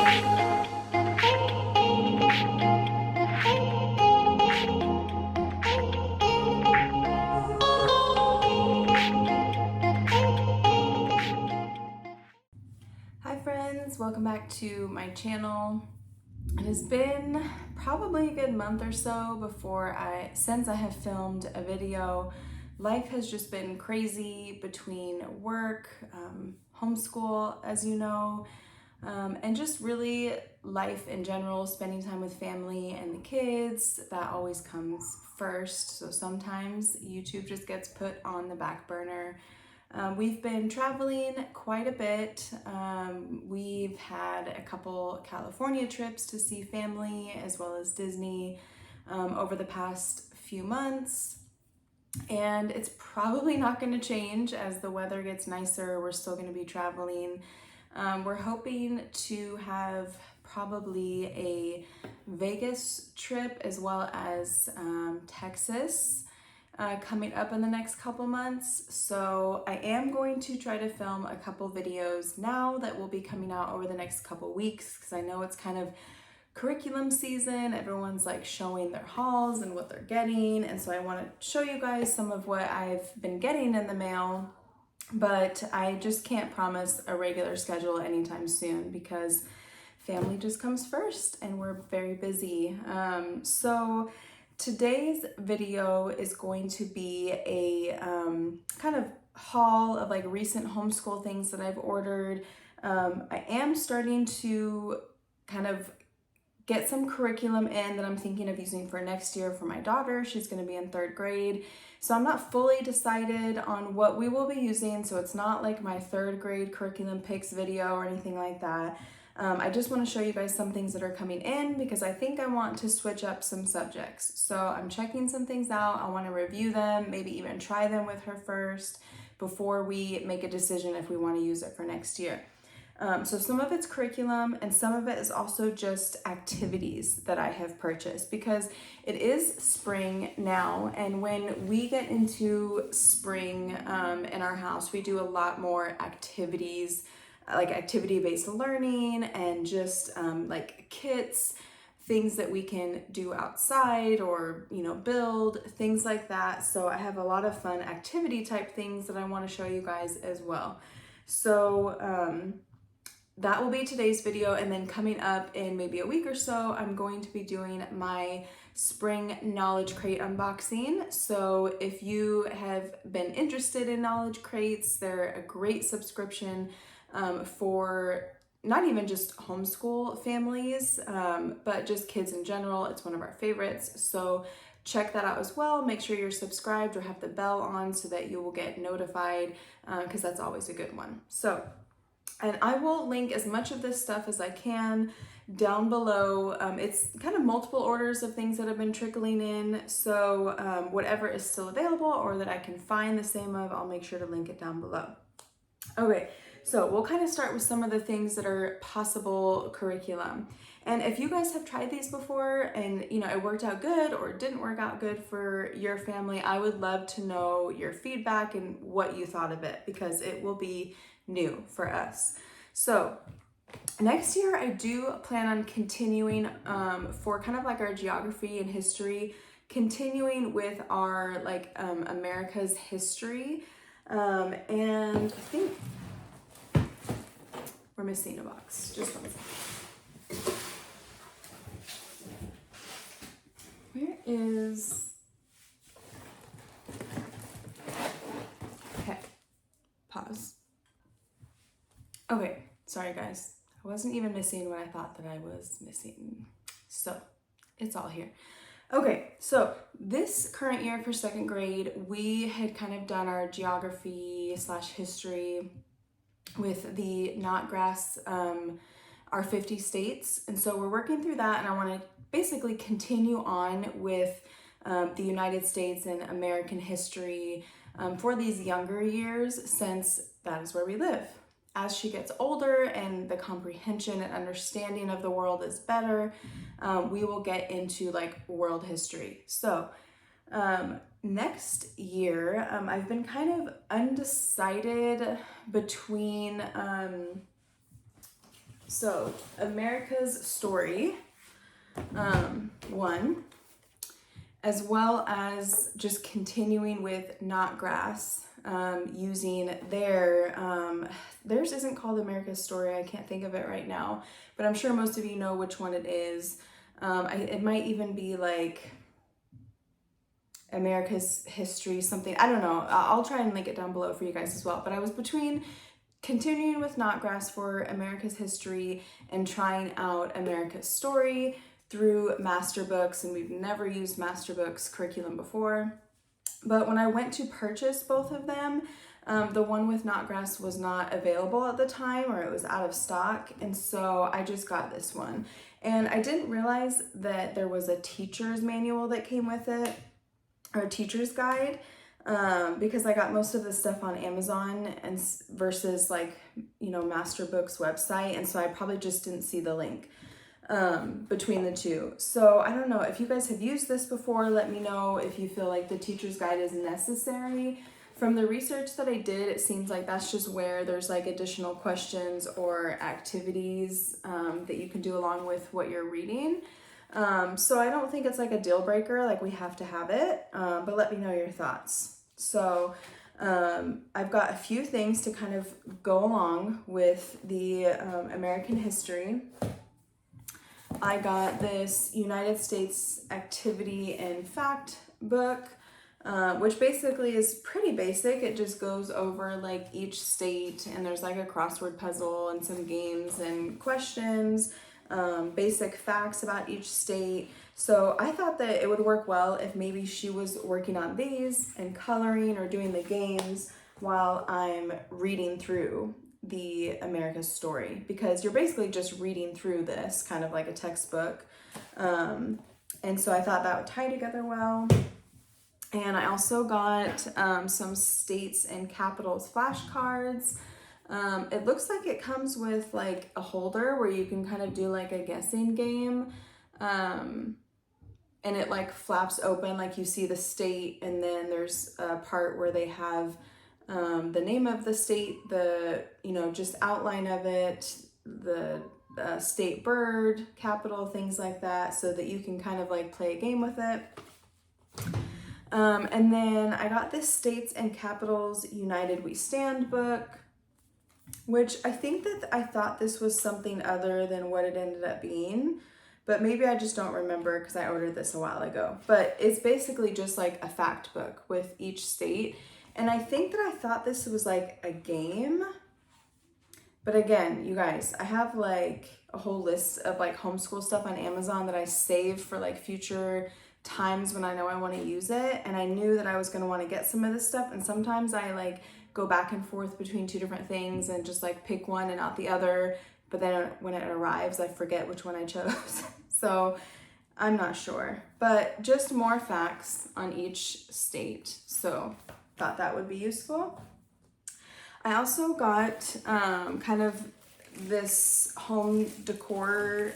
Hi friends, welcome back to my channel. It has been probably a good month or so since I have filmed a video. Life has just been crazy between work, homeschool, as you know, and just really life in general, spending time with family and the kids. That always comes first. So sometimes YouTube just gets put on the back burner. We've been traveling quite a bit. We've had a couple California trips to see family as well as Disney over the past few months. And it's probably not going to change as the weather gets nicer. We're still going to be traveling. We're hoping to have probably a Vegas trip as well as Texas coming up in the next couple months. So I am going to try to film a couple videos now that will be coming out over the next couple weeks, because I know it's kind of curriculum season. Everyone's like showing their hauls and what they're getting, and so I want to show you guys some of what I've been getting in the mail, but I just can't promise a regular schedule anytime soon because family just comes first and we're very busy. So today's video is going to be a kind of haul of like recent homeschool things that I've ordered. I am starting to kind of get some curriculum in that I'm thinking of using for next year for my daughter. She's going to be in 3rd grade. So I'm not fully decided on what we will be using. So it's not like my 3rd grade curriculum picks video or anything like that. I just want to show you guys some things that are coming in because I think I want to switch up some subjects. So I'm checking some things out. I want to review them, maybe even try them with her first before we make a decision if we want to use it for next year. So some of it's curriculum and some of it is also just activities that I have purchased because it is spring now, and when we get into spring in our house, we do a lot more activities, like activity-based learning and just like kits, things that we can do outside or, you know, build, things like that. So I have a lot of fun activity type things that I want to show you guys as well. So that will be today's video, and then coming up in maybe a week or so, I'm going to be doing my spring knowledge crate unboxing. So if you have been interested in knowledge crates, they're a great subscription for not even just homeschool families, but just kids in general. It's one of our favorites. So check that out as well. Make sure you're subscribed or have the bell on so that you will get notified, because that's always a good one. And I will link as much of this stuff as I can down below. It's kind of multiple orders of things that have been trickling in. So whatever is still available or that I can find the same of, I'll make sure to link it down below. Okay, so we'll kind of start with some of the things that are possible curriculum. And if you guys have tried these before and, you know, it worked out good or didn't work out good for your family, I would love to know your feedback and what you thought of it, because it will be new for us. So next year I do plan on continuing for kind of like our geography and history, continuing with our like America's history. And I think we're missing a box. Just one second. Where is... Okay, pause. Okay, sorry guys. I wasn't even missing what I thought that I was missing. So it's all here. Okay, so this current year for 2nd grade, we had kind of done our geography / history with the knot grass, our 50 states. And so we're working through that, and I want to basically continue on with the United States and American history for these younger years, since that is where we live. As she gets older and the comprehension and understanding of the world is better, we will get into like world history. So next year, I've been kind of undecided between So America's Story, one, as well as just continuing with Knotgrass, using theirs isn't called America's Story. I can't think of it right now, but I'm sure most of you know which one it is. It might even be like America's History, something. I don't know. I'll try and link it down below for you guys as well. But I was between continuing with Knotgrass for America's History and trying out America's Story through Masterbooks, and we've never used Masterbooks curriculum before. But when I went to purchase both of them, the one with Knotgrass was not available at the time, or it was out of stock, and so I just got this one. And I didn't realize that there was a teacher's manual that came with it, or a teacher's guide, because I got most of the stuff on Amazon and versus like, you know, Masterbooks website, and so I probably just didn't see the link between the two. So I don't know if you guys have used this before. Let me know if you feel like the teacher's guide is necessary. From the research that I did, it seems like that's just where there's like additional questions or activities that you can do along with what you're reading. So I don't think it's like a deal breaker, like we have to have it, but let me know your thoughts. So I've got a few things to kind of go along with the American history. I got this United States Activity and Fact book, which basically is pretty basic. It just goes over like each state, and there's like a crossword puzzle and some games and questions, basic facts about each state. So I thought that it would work well if maybe she was working on these and coloring or doing the games while I'm reading through the America's Story, because you're basically just reading through this kind of like a textbook. And so I thought that would tie together well. And I also got some states and capitals flashcards. It looks like it comes with like a holder where you can kind of do like a guessing game. And it like flaps open, like you see the state, and then there's a part where they have the name of the state, the, you know, just outline of it, the state bird, capital, things like that, so that you can kind of like play a game with it. And then I got this States and Capitals United We Stand book, which I think that I thought this was something other than what it ended up being, but maybe I just don't remember because I ordered this a while ago. But it's basically just like a fact book with each state. And I think that I thought this was like a game. But again, you guys, I have like a whole list of like homeschool stuff on Amazon that I save for like future times when I know I want to use it. And I knew that I was going to want to get some of this stuff. And sometimes I like go back and forth between two different things and just like pick one and not the other. But then when it arrives, I forget which one I chose. So I'm not sure. But just more facts on each state. So thought that would be useful. I also got kind of this home decor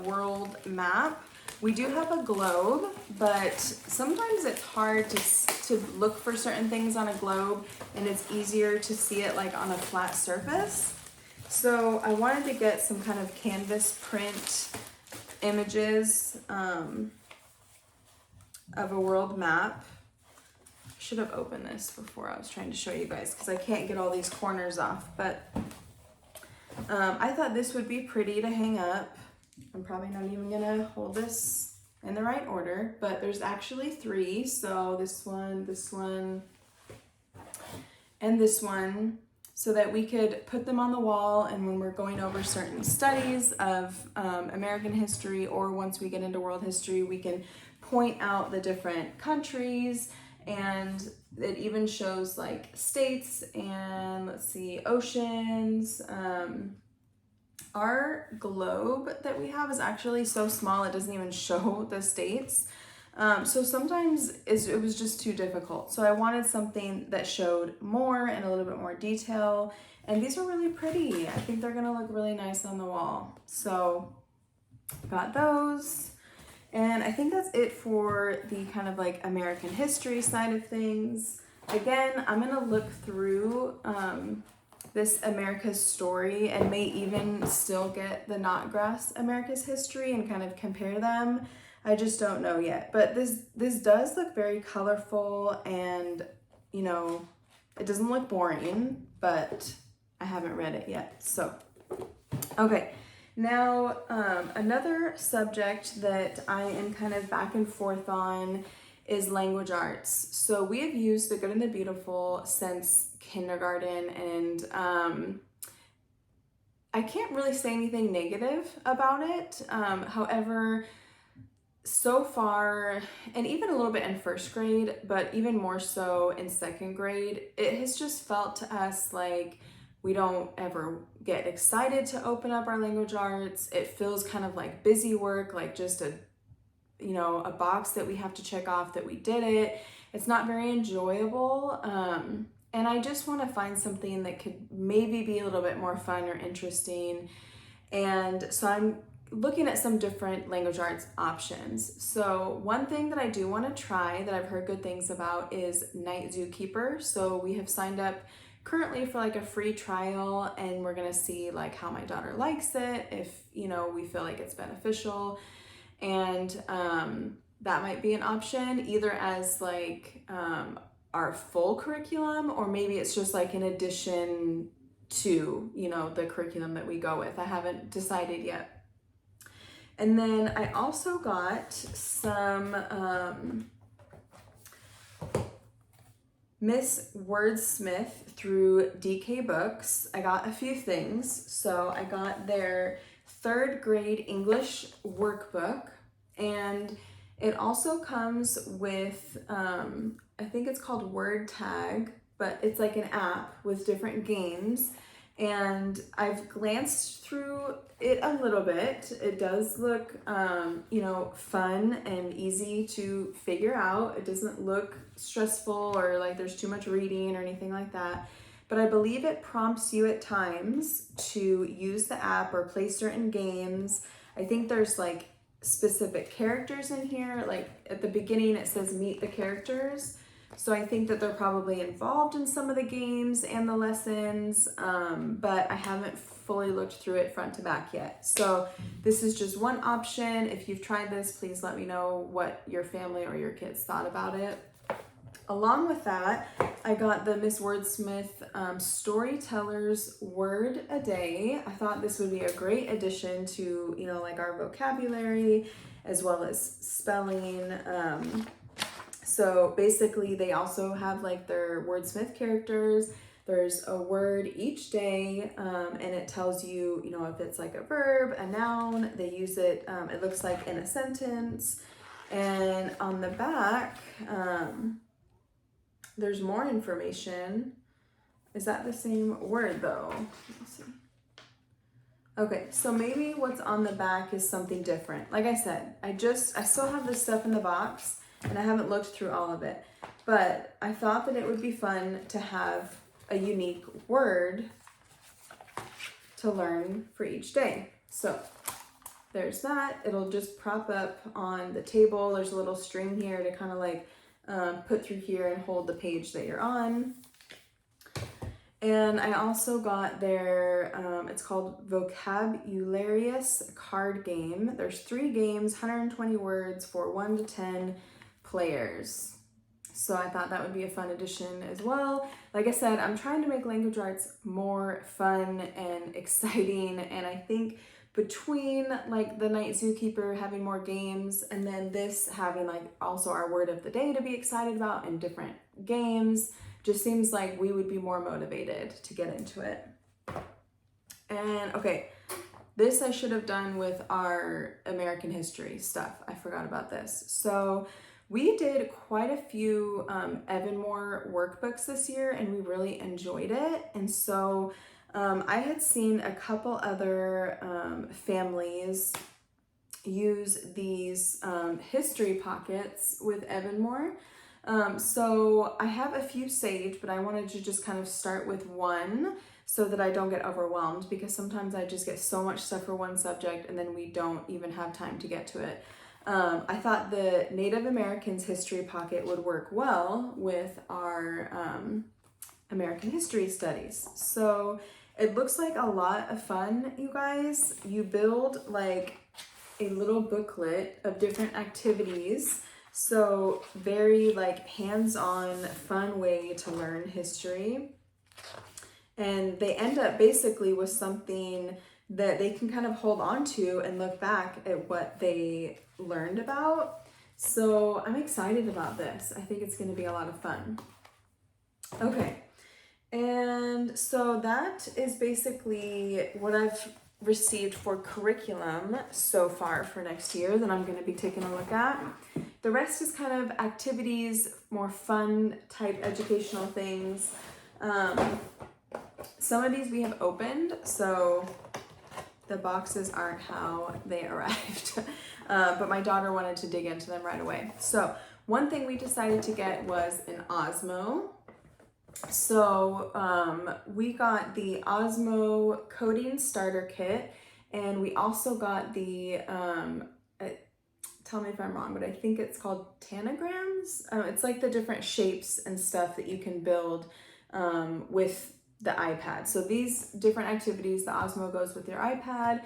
world map. We do have a globe, but sometimes it's hard to look for certain things on a globe, and it's easier to see it like on a flat surface. So I wanted to get some kind of canvas print images of a world map. Should have opened this before I was trying to show you guys because I can't get all these corners off, but I thought this would be pretty to hang up. I'm probably not even gonna hold this in the right order, but there's actually three. So this one, and this one, so that we could put them on the wall, and when we're going over certain studies of American history, or once we get into world history, we can point out the different countries. And it even shows like states and, let's see, oceans. Our globe that we have is actually so small it doesn't even show the states. So sometimes it was just too difficult. So I wanted something that showed more and a little bit more detail. And these are really pretty. I think they're gonna look really nice on the wall. So got those. And I think that's it for the kind of like American history side of things. Again, I'm gonna look through this America's Story and may even still get the Knotgrass America's History and kind of compare them. I just don't know yet. But this does look very colorful, and you know, it doesn't look boring, but I haven't read it yet. So, okay. Now, another subject that I am kind of back and forth on is language arts. So we have used The Good and the Beautiful since kindergarten, and I can't really say anything negative about it. However, so far, and even a little bit in first grade, but even more so in second grade, it has just felt to us like we don't ever get excited to open up our language arts. It feels kind of like busy work, like just a box that we have to check off that we did it. It's not very enjoyable. And I just want to find something that could maybe be a little bit more fun or interesting. And so I'm looking at some different language arts options. So one thing that I do want to try that I've heard good things about is Night Zookeeper. So we have signed up currently for like a free trial, and we're going to see like how my daughter likes it, if we feel like it's beneficial. And that might be an option, either as like our full curriculum, or maybe it's just like an addition to the curriculum that we go with. I haven't decided yet. And then I also got some Miss Wordsmith through DK Books. I got a few things. So I got their 3rd grade English workbook, and it also comes with, I think it's called Word Tag, but it's like an app with different games. And I've glanced through it a little bit. It does look, fun and easy to figure out. It doesn't look stressful or like there's too much reading or anything like that. But I believe it prompts you at times to use the app or play certain games. I think there's like specific characters in here. Like at the beginning it says meet the characters. So I think that they're probably involved in some of the games and the lessons, but I haven't fully looked through it front to back yet. So this is just one option. If you've tried this, please let me know what your family or your kids thought about it. Along with that, I got the Miss Wordsmith Storyteller's Word a Day. I thought this would be a great addition to, like our vocabulary as well as spelling. So basically they also have like their Wordsmith characters. There's a word each day, and it tells you, if it's like a verb, a noun, they use it, it looks like in a sentence. And on the back, there's more information. Is that the same word though? Let's see. Okay, so maybe what's on the back is something different. Like I said, I still have this stuff in the box, and I haven't looked through all of it, but I thought that it would be fun to have a unique word to learn for each day. So there's that. It'll just prop up on the table. There's a little string here to kind of like put through here and hold the page that you're on. And I also got their, it's called Vocabularious Card Game. There's 3 games, 120 words for 1 to 10 players. So I thought that would be a fun addition as well. Like I said, I'm trying to make language arts more fun and exciting, and I think between like the Night Zookeeper having more games and then this having like also our word of the day to be excited about and different games, just seems like we would be more motivated to get into it. And okay, this I should have done with our American history stuff. I forgot about this. So we did quite a few Evanmore workbooks this year, and we really enjoyed it. And so I had seen a couple other families use these history pockets with Evanmore. So I have a few saved, but I wanted to just kind of start with one so that I don't get overwhelmed, because sometimes I just get so much stuff for one subject and then we don't even have time to get to it. I thought the Native Americans history pocket would work well with our American History Studies. So it looks like a lot of fun, you guys. You build like a little booklet of different activities. So very like hands-on, fun way to learn history. And they end up basically with something that they can kind of hold on to and look back at what they learned about. So I'm excited about this. I think it's going to be a lot of fun. Okay. And so that is basically what I've received for curriculum so far for next year that I'm going to be taking a look at. The rest is kind of activities, more fun type educational things. Some of these we have opened, so the boxes aren't how they arrived. But my daughter wanted to dig into them right away. So one thing we decided to get was an Osmo. So we got the Osmo coding starter kit, and we also got the, tell me if I'm wrong, but I think it's called tanagrams. It's like the different shapes and stuff that you can build with the iPad. So these different activities, the Osmo goes with your iPad.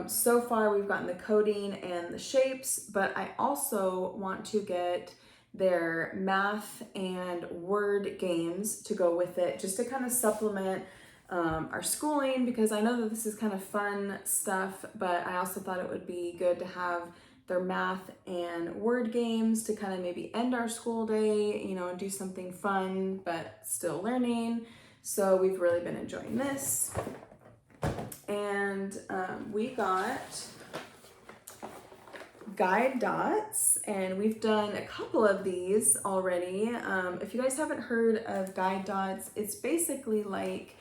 So far we've gotten the coding and the shapes, but I also want to get their math and word games to go with it, just to kind of supplement our schooling, because I know that this is kind of fun stuff, but I also thought it would be good to have their math and word games to kind of maybe end our school day, you know, and do something fun but still learning. So we've really been enjoying this. And we got guide dots, and we've done a couple of these already. If you guys haven't heard of guide dots, it's basically like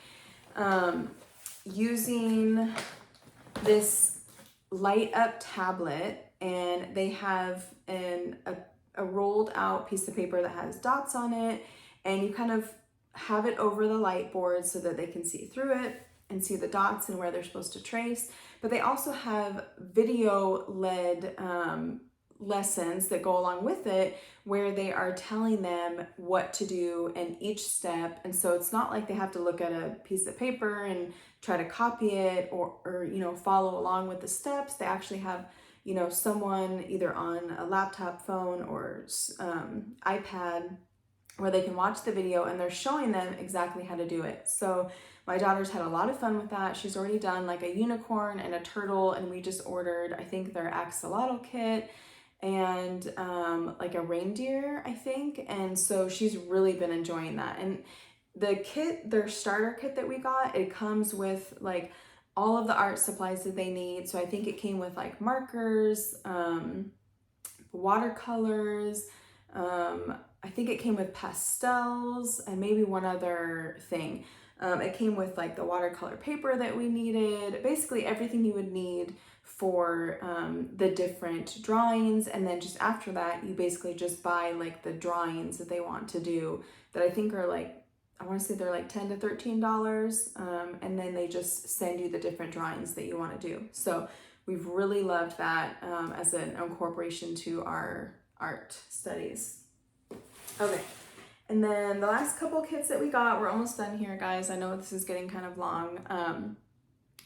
using this light up tablet, and they have a rolled out piece of paper that has dots on it, and you kind of have it over the light board so that they can see through it and see the dots and where they're supposed to trace. But they also have video-led lessons that go along with it, where they are telling them what to do in each step. And so it's not like they have to look at a piece of paper and try to copy it or you know, follow along with the steps. They actually have, you know, someone either on a laptop, phone, or iPad, where they can watch the video and they're showing them exactly how to do it. So my daughter's had a lot of fun with that. She's already done like a unicorn and a turtle, and we just ordered, I think, their axolotl kit and like a reindeer, I think. And so she's really been enjoying that. And the kit, their starter kit that we got, it comes with like all of the art supplies that they need. So I think it came with like markers, watercolors, I think it came with pastels and maybe one other thing. It came with like the watercolor paper that we needed, basically everything you would need for the different drawings. And then just after that, you basically just buy like the drawings that they want to do, that I think are like, I want to say they're like $10 to $13. And then they just send you the different drawings that you want to do. So we've really loved that as an incorporation to our art studies. Okay, and then the last couple kits that we got, we're almost done here, guys. I know this is getting kind of long.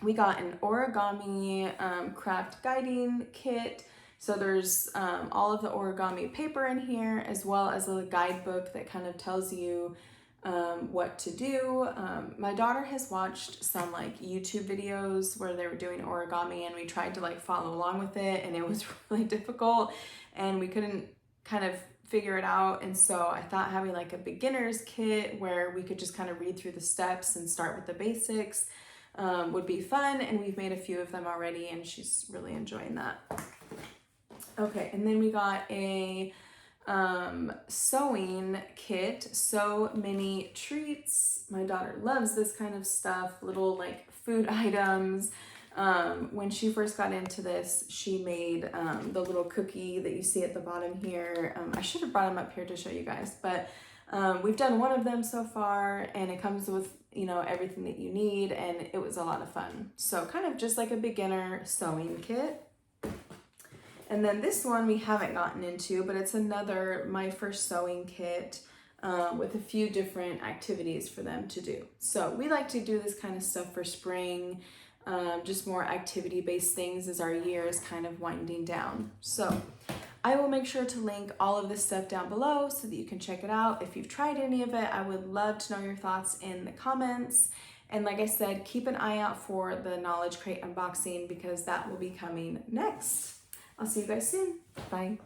We got an origami craft guiding kit. So there's all of the origami paper in here, as well as a guidebook that kind of tells you what to do. My daughter has watched some like YouTube videos where they were doing origami, and we tried to like follow along with it, and it was really difficult, and we couldn't kind of figure it out. And so I thought having like a beginner's kit where we could just kind of read through the steps and start with the basics would be fun. And we've made a few of them already, and she's really enjoying that. Okay, and then we got a sewing kit, So Many Treats. My daughter loves this kind of stuff, little like food items. When she first got into this, she made the little cookie that you see at the bottom here. I should have brought them up here to show you guys, but we've done one of them so far, and it comes with, you know, everything that you need, and it was a lot of fun. So kind of just like a beginner sewing kit. And then this one we haven't gotten into, but it's another My First Sewing kit. with a few different activities for them to do. So we like to do this kind of stuff for spring, just more activity-based things as our year is kind of winding down. So I will make sure to link all of this stuff down below so that you can check it out. If you've tried any of it, I would love to know your thoughts in the comments. And like I said, keep an eye out for the Knowledge Crate unboxing because that will be coming next. I'll see you guys soon. Bye.